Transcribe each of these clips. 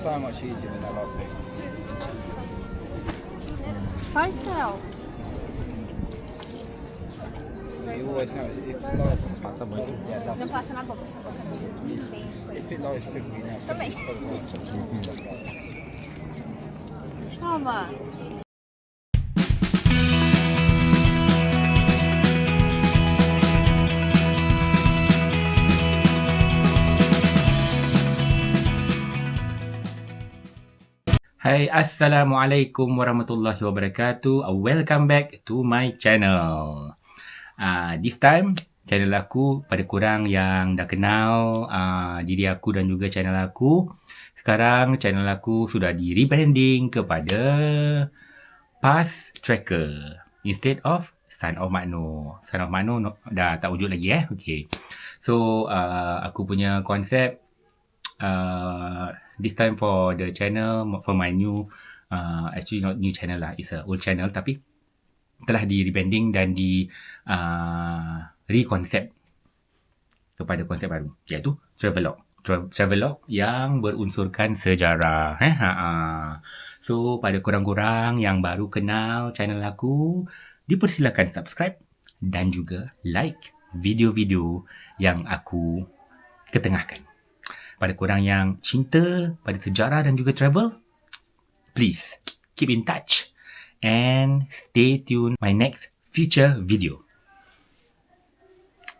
so much easier than that last week. 5 star. You always know if lowers yeah, that's Non passa una bocca. if it lowers quickly now. Vabbè. No, ma. Hai, Assalamualaikum warahmatullahi wabarakatuh. Welcome back to my channel. This time, channel aku, pada korang yang dah kenal diri aku dan juga channel aku, sekarang channel aku sudah di rebranding kepada Pas Tracker instead of Son of Makno. Son of Makno dah tak wujud lagi Okay. So, aku punya konsep this time for the channel, for my new actually not new channel lah, it's a old channel tapi telah di rebranding dan di rekonsep kepada konsep baru, iaitu travelog yang berunsurkan sejarah. So pada korang-korang yang baru kenal channel aku, dipersilakan subscribe dan juga like video-video yang aku ketengahkan. Pada korang yang cinta pada sejarah dan juga travel, please keep in touch and stay tuned my next future video.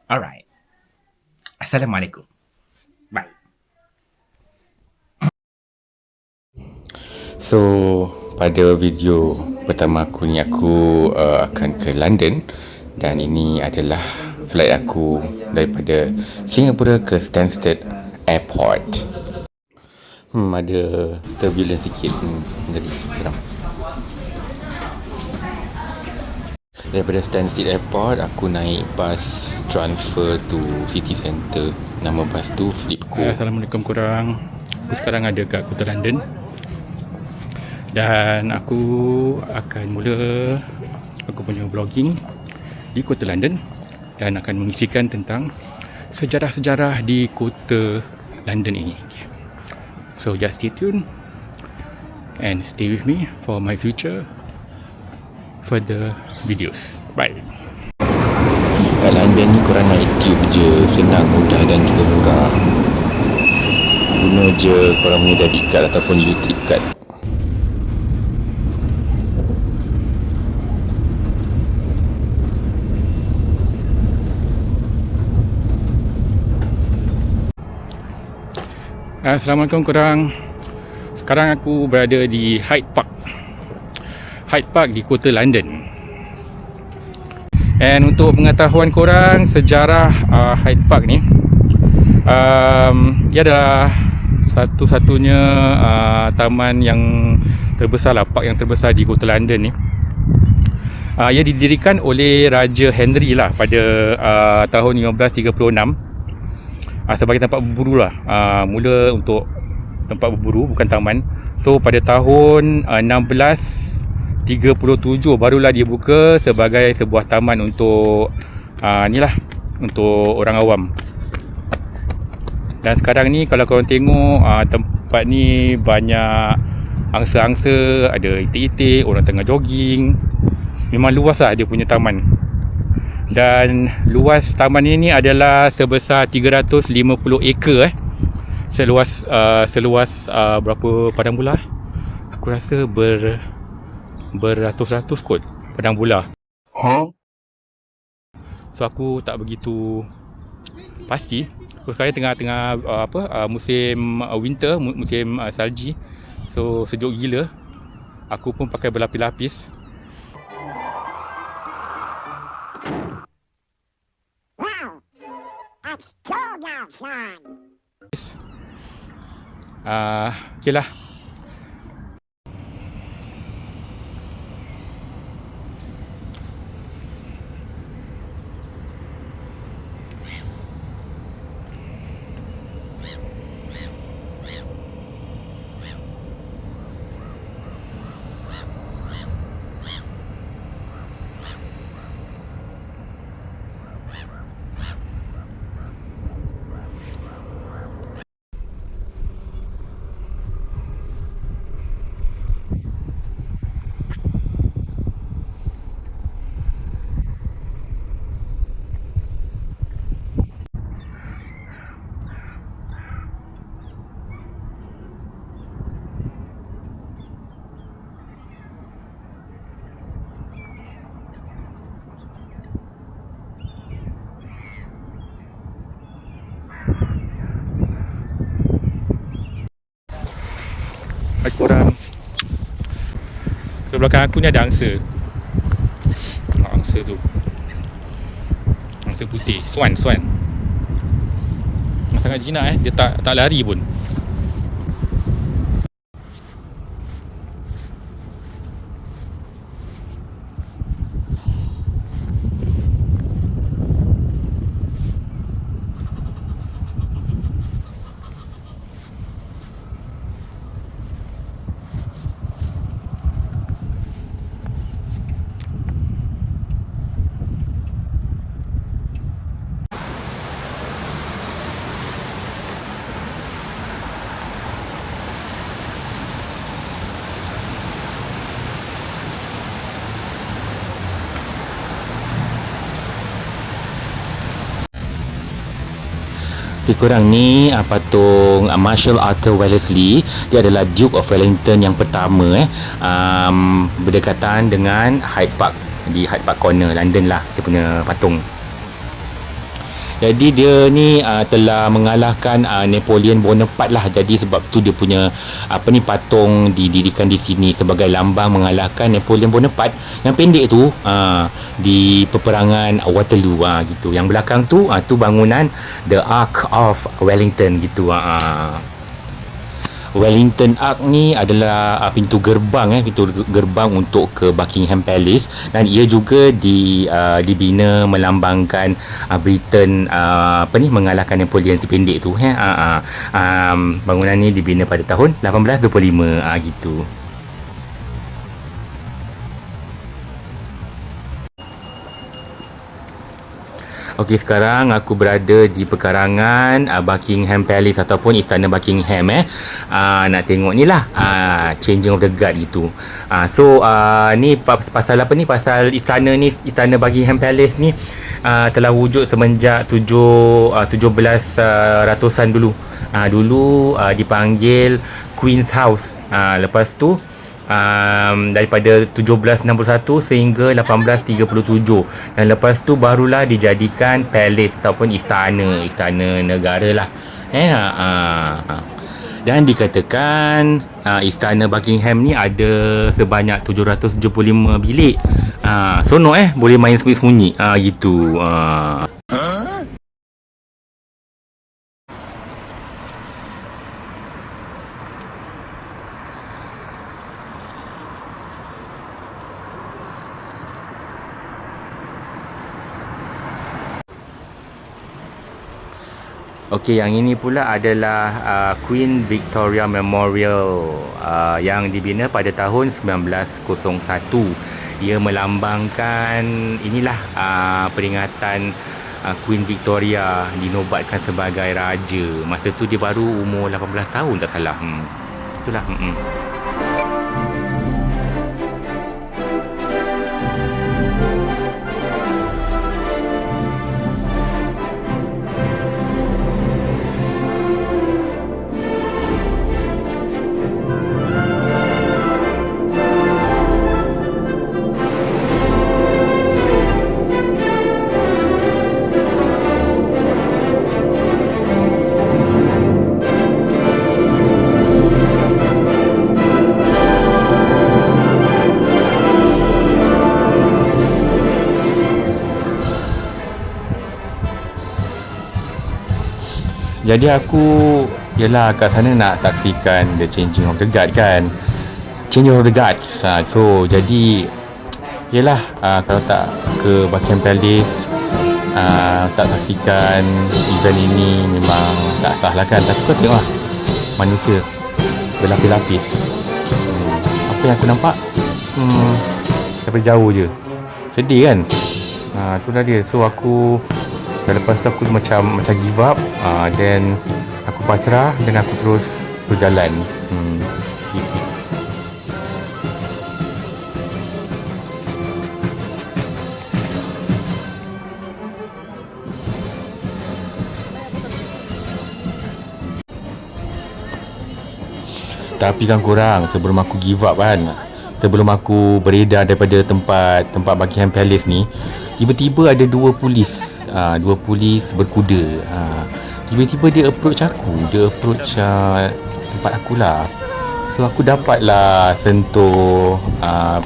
Alright. Assalamualaikum. Bye. So, pada video pertama aku ni, aku akan ke London dan ini adalah flight aku daripada Singapura ke Stansted Airport. Ada turbulence sikit. Jadi seram. Daripada Stansted Airport, aku naik bas transfer to City Centre. Nama bas tu Flipco. Assalamualaikum korang. Aku sekarang ada kat Kota London. Dan aku akan mula aku punya vlogging di Kota London dan akan mengisikan tentang sejarah-sejarah di Kota London ini. So just stay tuned and stay with me for my future further videos. Bye. Kat London ni korang naik tube je, senang, mudah dan juga murah. Guna je korang punya debit card ataupun U-Trip card. Assalamualaikum korang. Sekarang aku berada di Hyde Park di Kota London. And untuk pengetahuan korang, sejarah Hyde Park ni, ia adalah satu-satunya taman yang terbesar lah, park yang terbesar di Kota London ni. Ia didirikan oleh Raja Henry lah pada tahun 1536. Sebagai tempat berburu lah, mula untuk tempat berburu, bukan taman. So pada tahun 1637 barulah dia buka sebagai sebuah taman untuk untuk orang awam. Dan sekarang ni kalau korang tengok, tempat ni banyak angsa-angsa, ada itik-itik, orang tengah jogging. Memang luas lah dia punya taman. Dan luas taman ini adalah sebesar 350 ekar seluas berapa padang bola? Aku rasa beratus-ratus kot padang bola. So aku tak begitu pasti. So sekarang tengah musim winter, musim salji. So sejuk gila. Aku pun pakai berlapis-lapis. Okay lah. korang. So belakang aku ni ada angsa. Angsa tu, angsa putih, swan. Sangat jinak dia tak lari pun. Okay, korang ni patung Marshal Arthur Wellesley. Dia adalah Duke of Wellington yang pertama berdekatan dengan Hyde Park, di Hyde Park Corner, London lah dia punya patung. Jadi dia ni telah mengalahkan Napoleon Bonaparte lah. Jadi sebab tu dia punya patung didirikan di sini sebagai lambang mengalahkan Napoleon Bonaparte yang pendek tu di peperangan Waterloo gitu. Yang belakang tu tu bangunan The Arch of Wellington gitu. Wellington Arch ni adalah pintu gerbang untuk ke Buckingham Palace, dan ia juga dibina melambangkan Britain mengalahkan Napoleon si pendek tu. Bangunan ni dibina pada tahun 1825 gitu. Okey, sekarang aku berada di pekarangan Buckingham Palace ataupun Istana Buckingham. Nak tengok ni lah changing of the guard gitu. Ni pasal apa ni? Pasal istana ni, Istana Buckingham Palace ni telah wujud semenjak 1700-an dulu. Dulu dipanggil Queen's House. Lepas tu daripada 1761 sehingga 1837, dan lepas tu barulah dijadikan palace ataupun istana negara lah. Dan dikatakan Istana Buckingham ni ada sebanyak 775 bilik. Seronok boleh main sembunyi-sembunyi gitu. Okey, yang ini pula adalah Queen Victoria Memorial yang dibina pada tahun 1901. Ia melambangkan inilah peringatan Queen Victoria dinobatkan sebagai raja. Masa tu dia baru umur 18 tahun tak salah. Itulah. Jadi aku kat sana nak saksikan the changing of the guard kan. Changing of the guards. So jadi kalau tak ke Buckingham Palace, tak saksikan event ini memang tak sah lah kan. Tapi kau tengok manusia berlapis-lapis. Apa yang aku nampak daripada jauh je. Sedih kan. Itulah dia. So aku lepas tu aku macam give up, then aku pasrah dan aku terus jalan. Gitu. Tapi kan korang, sebelum aku give up kan, sebelum aku beredar daripada tempat Buckingham Palace ni, tiba-tiba ada dua polis berkuda. Tiba-tiba dia approach tempat aku lah. So aku dapatlah sentuh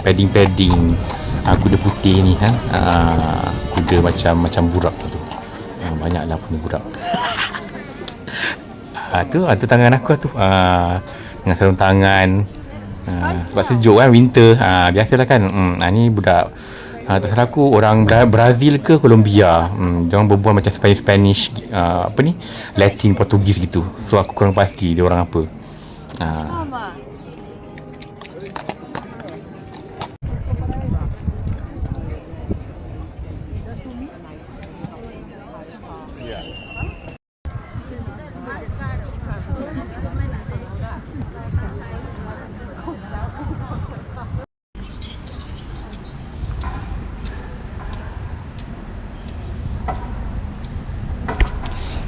padding-padding kuda putih ni kan. Kuda macam burak tu. Banyaklah punya burak. Tu tangan aku tu. Dengan sarung tangan. Sebab sejuk kan, winter. Biasalah kan. Ni budak tak salah aku orang Brazil ke Colombia. Diorang berbual macam Spanish Latin, Portugis gitu. So aku kurang pasti dia orang apa. Mama.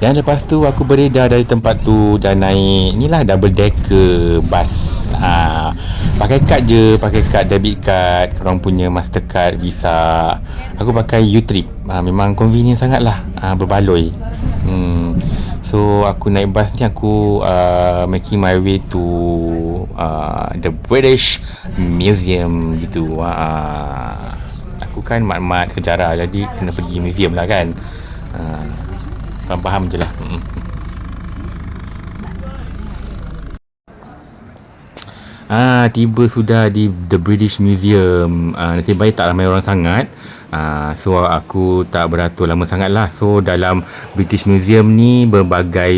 Dan lepas tu aku beredar dari tempat tu dan naik ni lah double decker bus. Pakai kad je, pakai kad debit card, korang punya Mastercard, Visa. Aku pakai U-Trip. Memang convenient sangat lah, berbaloi. So aku naik bus ni, aku making my way to the British Museum gitu. Aku kan mat-mat sejarah, jadi kena pergi museum lah kan. Faham je lah. Tiba sudah di The British Museum. Nasib baik tak ramai orang sangat. So aku tak beratur lama sangat lah. So dalam British Museum ni berbagai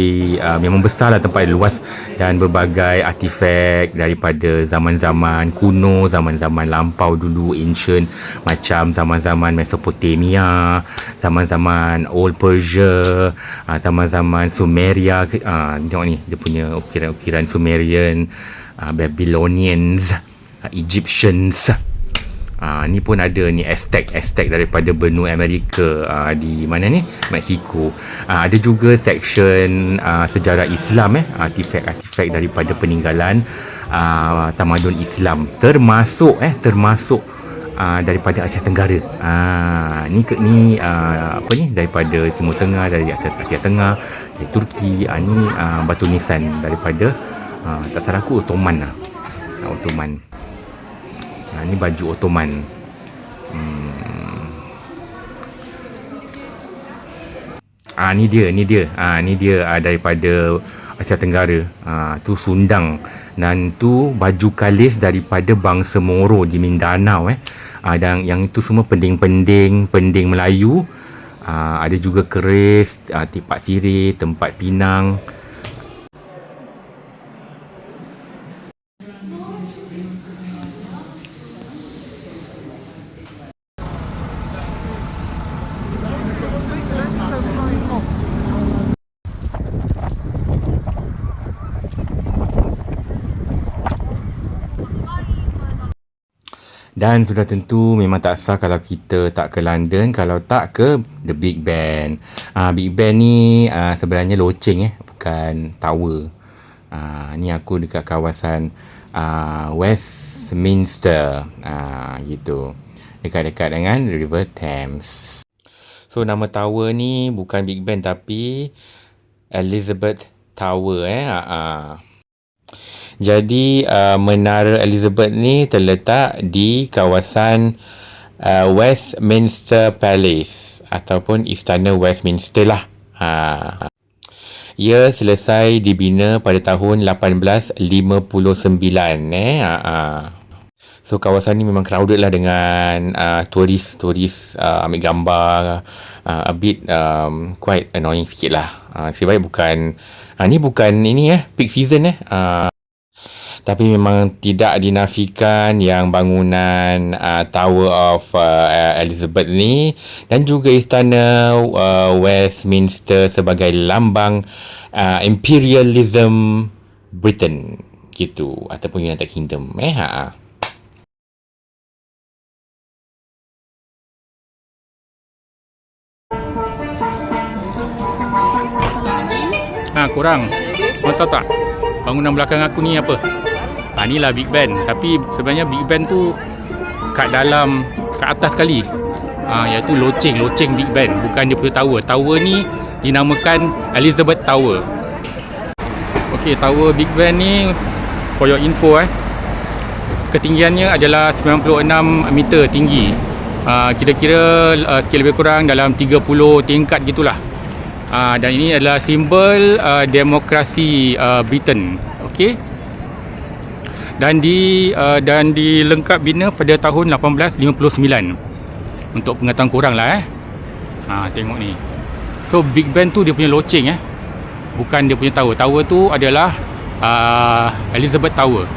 memang besar lah, tempat luas, dan berbagai artifak daripada zaman-zaman kuno, zaman-zaman lampau dulu, ancient, macam zaman-zaman Mesopotamia, zaman-zaman Old Persia, zaman-zaman Sumeria. Tengok ni dia punya ukiran-ukiran Sumerian, Babylonians, Egyptians. Ni pun ada ni Aztec daripada benua Amerika, di mana ni, Mexico. Ada juga section sejarah Islam, artifak daripada peninggalan tamadun Islam, termasuk daripada Asia Tenggara. Ni daripada Timur Tengah, dari Asia Tengah, dari Turki. Ni batu nisan daripada tak salah aku Ottoman lah. Ottoman. Ni baju Ottoman. Ni dia daripada Asia Tenggara. Tu Sundang, dan tu baju kalis daripada bangsa Moro di Mindanao. Dan yang itu semua pending Melayu. Ada juga keris, tipak sirih, tempat pinang. Dan sudah tentu memang tak sah kalau kita tak ke London, kalau tak ke The Big Ben. Big Ben ni sebenarnya loceng, bukan tower. Ni aku dekat kawasan Westminster, gitu, dekat-dekat dengan River Thames. So nama tower ni bukan Big Ben tapi Elizabeth Tower. Jadi Menara Elizabeth ni terletak di kawasan Westminster Palace ataupun Istana Westminster lah. Ia selesai dibina pada tahun 1859. So kawasan ni memang crowded lah dengan turis ambil gambar, a bit quite annoying sikit lah. Sebab bukan ni bukan peak season tapi memang tidak dinafikan yang bangunan Tower of Elizabeth ni dan juga Istana Westminster sebagai lambang imperialism Britain gitu, ataupun United Kingdom. Korang mau tahu tak bangunan belakang aku ni apa? Inilah Big Ben. Tapi sebenarnya Big Ben tu kat atas sekali, iaitu loceng Big Ben, bukan dia punya tower. Tower ni dinamakan Elizabeth Tower. Okey, tower Big Ben ni for your info ketinggiannya adalah 96 meter tinggi. Kira-kira sikit lebih kurang dalam 30 tingkat gitulah. Dan ini adalah simbol demokrasi Britain. Okey. Dan dilengkap bina pada tahun 1859. Untuk pengetahuan korang lah tengok ni. So Big Ben tu dia punya loceng bukan dia punya tower. Tower tu adalah Elizabeth Tower.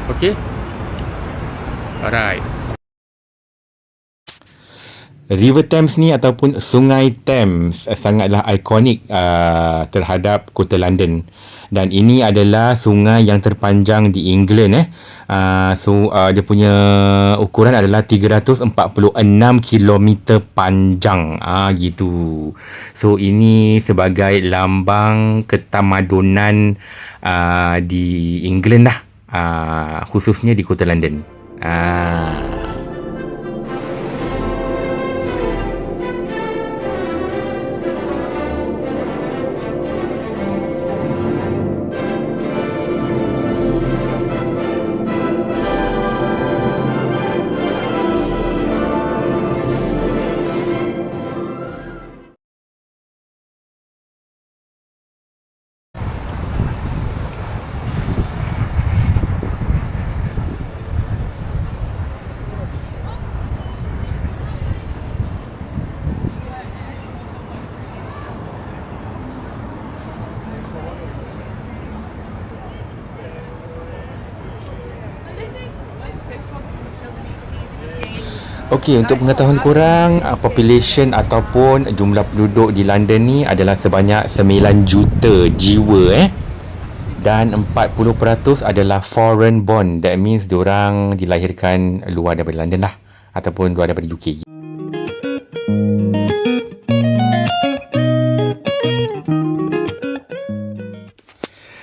Okey. Alright. River Thames ni ataupun Sungai Thames sangatlah ikonik terhadap kota London, dan ini adalah sungai yang terpanjang di England. Dia punya ukuran adalah 346 km panjang gitu. So ini sebagai lambang ketamadunan di England lah, khususnya di kota London. Okey, untuk pengetahuan korang, population ataupun jumlah penduduk di London ni adalah sebanyak 9 juta jiwa dan 40% adalah foreign born. That means diorang dilahirkan luar daripada London lah, ataupun luar daripada UK.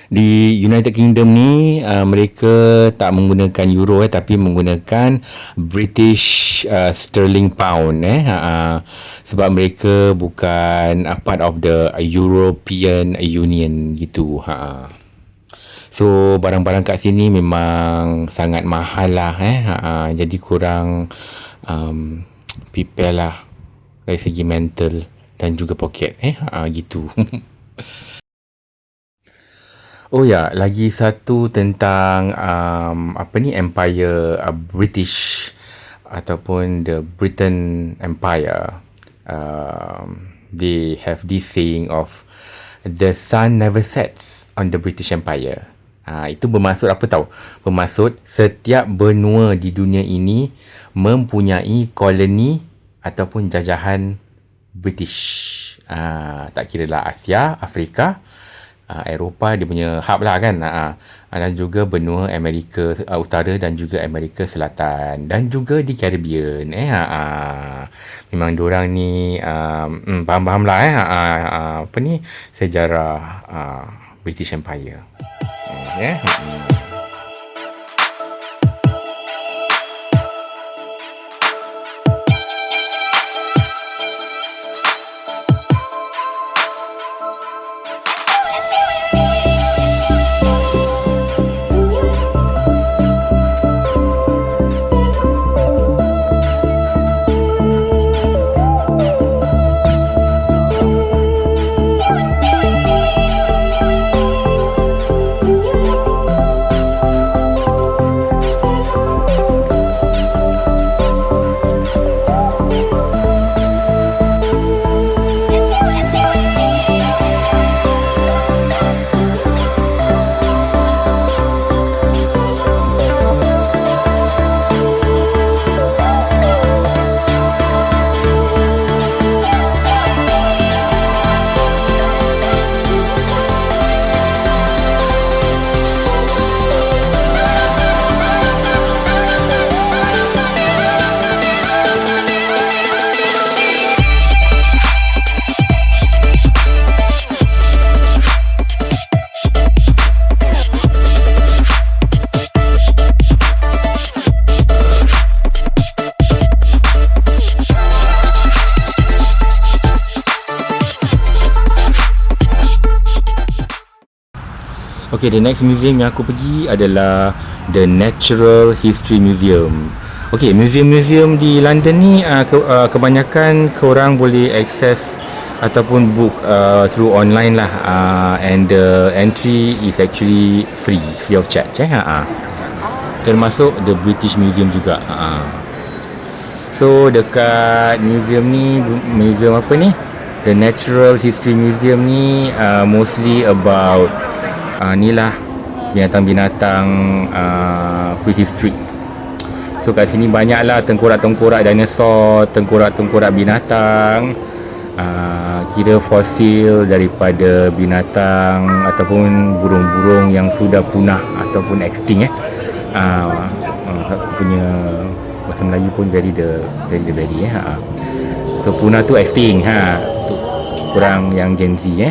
Di United Kingdom ni mereka tak menggunakan euro tapi menggunakan British sterling pound sebab mereka bukan part of the European Union gitu. So barang-barang kat sini memang sangat mahal lah jadi korang prepare lah dari segi mental dan juga poket gitu. Oh ya, lagi satu tentang Empire British ataupun the Britain Empire. They have this saying of the sun never sets on the British Empire. Itu bermaksud apa tahu? Bermaksud setiap benua di dunia ini mempunyai koloni ataupun jajahan British. Tak kira lah Asia, Afrika, Eropah dia punya hub lah kan, dan juga benua Amerika Utara dan juga Amerika Selatan dan juga di Caribbean. Memang diorang ni faham-faham lah sejarah British Empire. Okay, the next museum yang aku pergi adalah The Natural History Museum. Okay, museum-museum di London ni kebanyakan korang boleh access ataupun book through online lah, and the entry is actually free of charge termasuk the British Museum juga. So dekat museum ni, museum apa ni, The Natural History Museum ni mostly about ni lah binatang-binatang prehistory. So kat sini banyaklah tengkorak-tengkorak dinosaur, tengkorak-tengkorak binatang, kira fosil daripada binatang ataupun burung-burung yang sudah punah ataupun extinct. Aku punya bahasa Melayu pun very so punah tu extinct untuk kurang yang Gen Z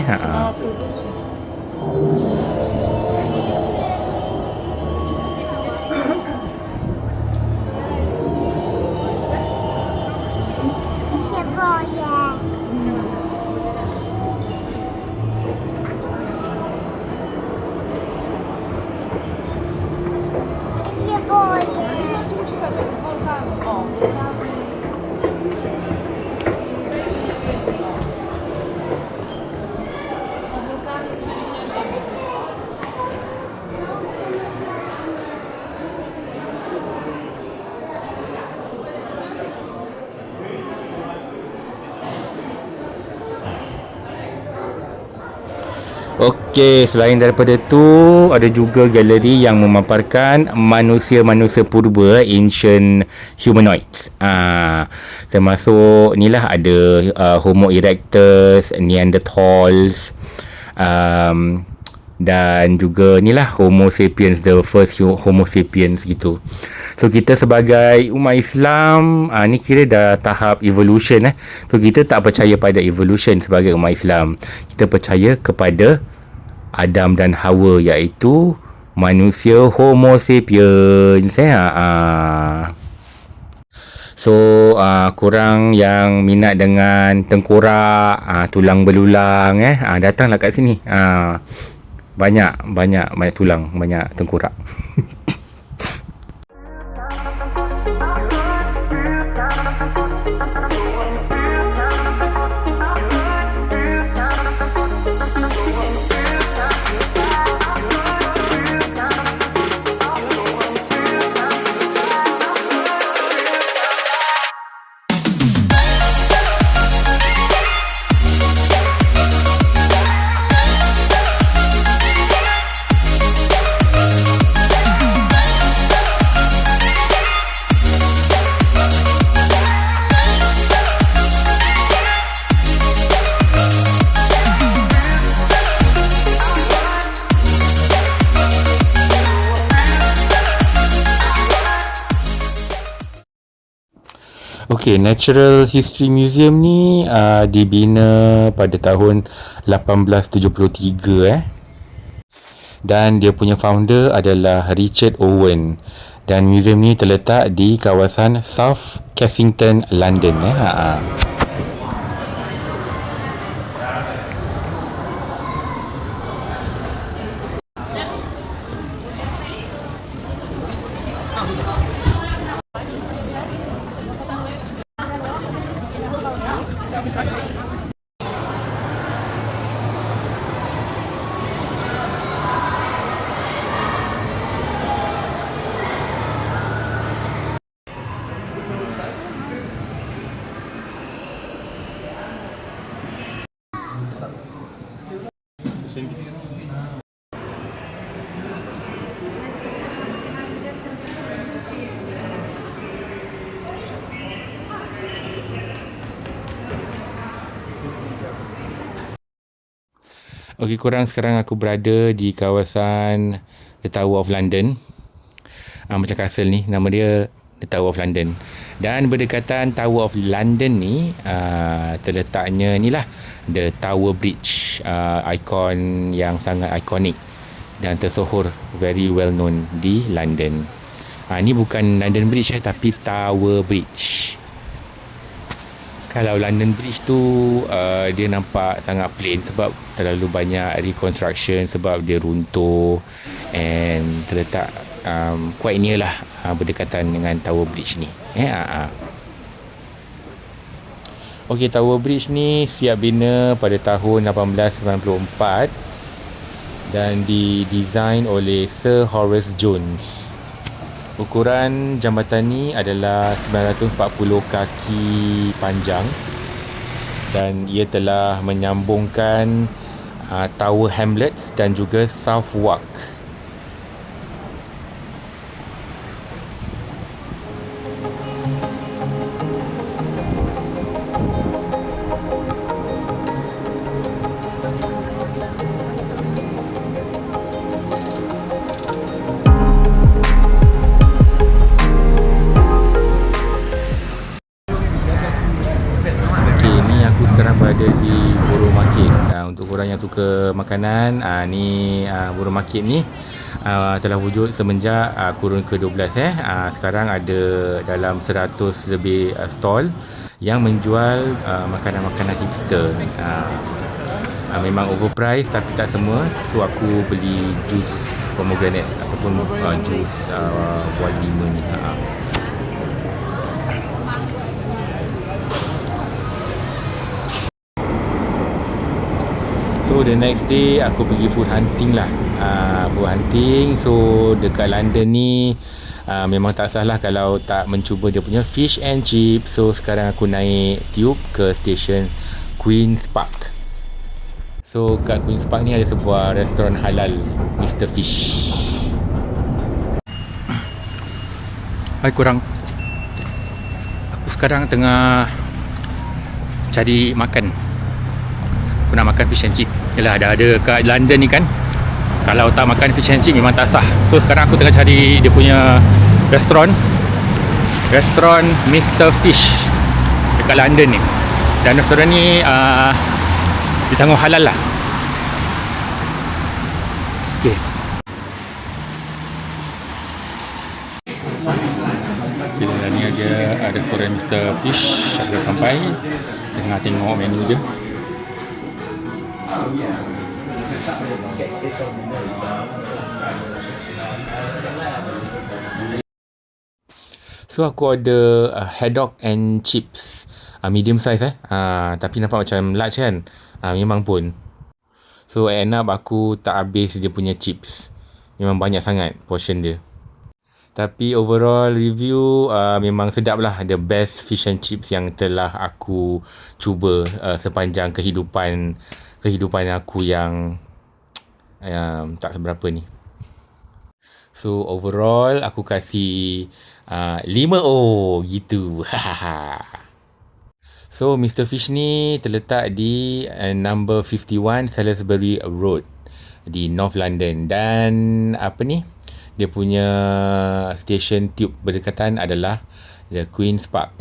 Okey, selain daripada tu ada juga galeri yang memaparkan manusia-manusia purba, ancient humanoids. Termasuk ni lah ada Homo erectus, Neanderthals, dan juga ni lah Homo sapiens, the first Homo sapiens gitu. So kita sebagai umat Islam ni kira dah tahap evolution So kita tak percaya pada evolution sebagai umat Islam. Kita percaya kepada Adam dan Hawa, iaitu manusia Homo sapiens. So korang yang minat dengan tengkorak, tulang belulang datanglah kat sini. Banyak tulang, banyak tengkorak. Okay, Natural History Museum ni dibina pada tahun 1873 dan dia punya founder adalah Richard Owen, dan museum ni terletak di kawasan South Kensington, London. Okey, korang, sekarang aku berada di kawasan The Tower of London. Macam kastil ni, nama dia The Tower of London. Dan berdekatan Tower of London ni terletaknya ni lah The Tower Bridge, ikon yang sangat ikonik dan tersohor, very well known di London. Ni bukan London Bridge tapi Tower Bridge. Kalau London Bridge tu dia nampak sangat plain sebab terlalu banyak reconstruction, sebab dia runtuh and terletak quite near lah berdekatan dengan Tower Bridge ni. Okey, Tower Bridge ni siap bina pada tahun 1894 dan didesain oleh Sir Horace Jones. Ukuran jambatan ni adalah 940 kaki panjang dan ia telah menyambungkan Tower Hamlets dan juga Southwark. Sekarang berada di Borough Market. Untuk korang yang suka makanan, Borough Market ni telah wujud semenjak kurun ke-12. Sekarang ada dalam 100 lebih stall yang menjual makanan-makanan hipster. Memang overpriced tapi tak semua. So aku beli jus pomegranate ataupun jus buah lima ni. So the next day aku pergi food hunting lah. Food hunting. So dekat London ni memang tak salah kalau tak mencuba dia punya fish and chips. So sekarang aku naik tube ke stesen Queen's Park. So kat Queen's Park ni ada sebuah restoran halal, Mr. Fish. Hai korang, aku sekarang tengah cari makan. Aku nak makan fish and chip. Yalah, dah ada kat London ni kan. Kalau tak makan fish and chip memang tak sah. So sekarang aku tengah cari dia punya restoran Mr. Fish dekat London ni. Dan restoran ni ditanggung halal lah. Okay. Okay, ni ada restoran Mr. Fish. Aku dah sampai, tengah tengok menu dia. So aku order haddock and chips, medium size tapi nampak macam large kan. Memang pun. So end up aku tak habis dia punya chips. Memang banyak sangat portion dia. Tapi overall review memang sedap lah. The best fish and chips yang telah aku cuba sepanjang kehidupan aku yang tak seberapa ni. So overall aku kasih 5 gitu. So Mr. Fish ni terletak di number 51 Salisbury Road di North London. Dan dia punya station tube berdekatan adalah the Queen's Park.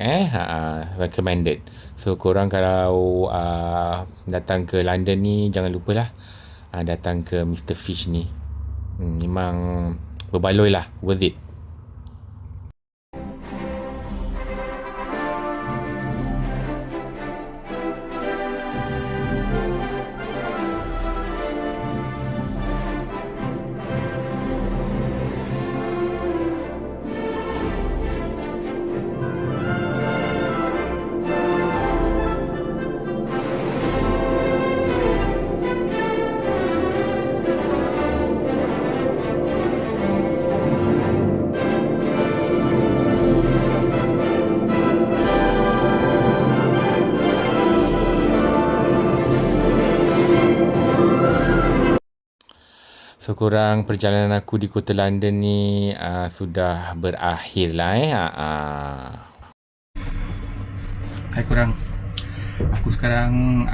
Recommended. So korang kalau datang ke London ni, jangan lupalah datang ke Mr. Fish ni. Memang berbaloi lah, worth it. So korang, perjalanan aku di kota London ni sudah berakhir lah. Hai korang, aku sekarang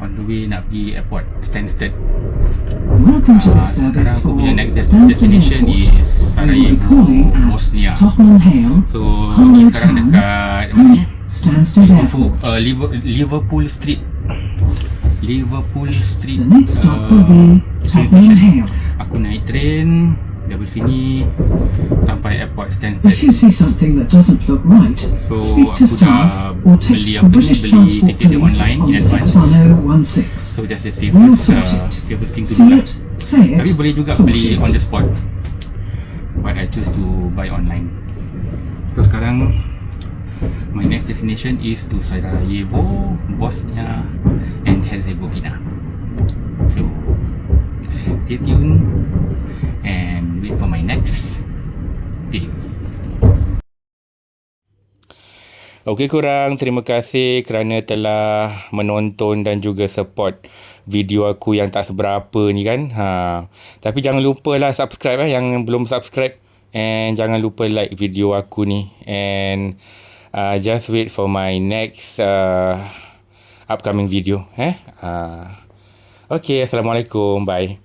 on the way nak pergi airport Stansted. Sekarang aku punya next destination is Sarajevo, Bosnia. So ni sekarang dekat mana ni? Liverpool Street train station. Aku naik train dari sini sampai airport If Stansted. you see something that doesn't look right, So speak to aku dah staff or beli text the British beli Transport tiket dia Police online on in advance. 61016. So that's the We'll safest sort it. safest thing to do See lah. it, say it, Tapi boleh juga sort beli it. on the spot, but I choose to buy online. So sekarang my next destination is to Sarajevo, Bosnia and Herzegovina. So stay tuned and wait for my next video. Okey korang, terima kasih kerana telah menonton dan juga support video aku yang tak seberapa ni kan. Tapi jangan lupa lah subscribe yang belum subscribe, and jangan lupa like video aku ni, and just wait for my next upcoming video. Okay, Assalamualaikum, bye.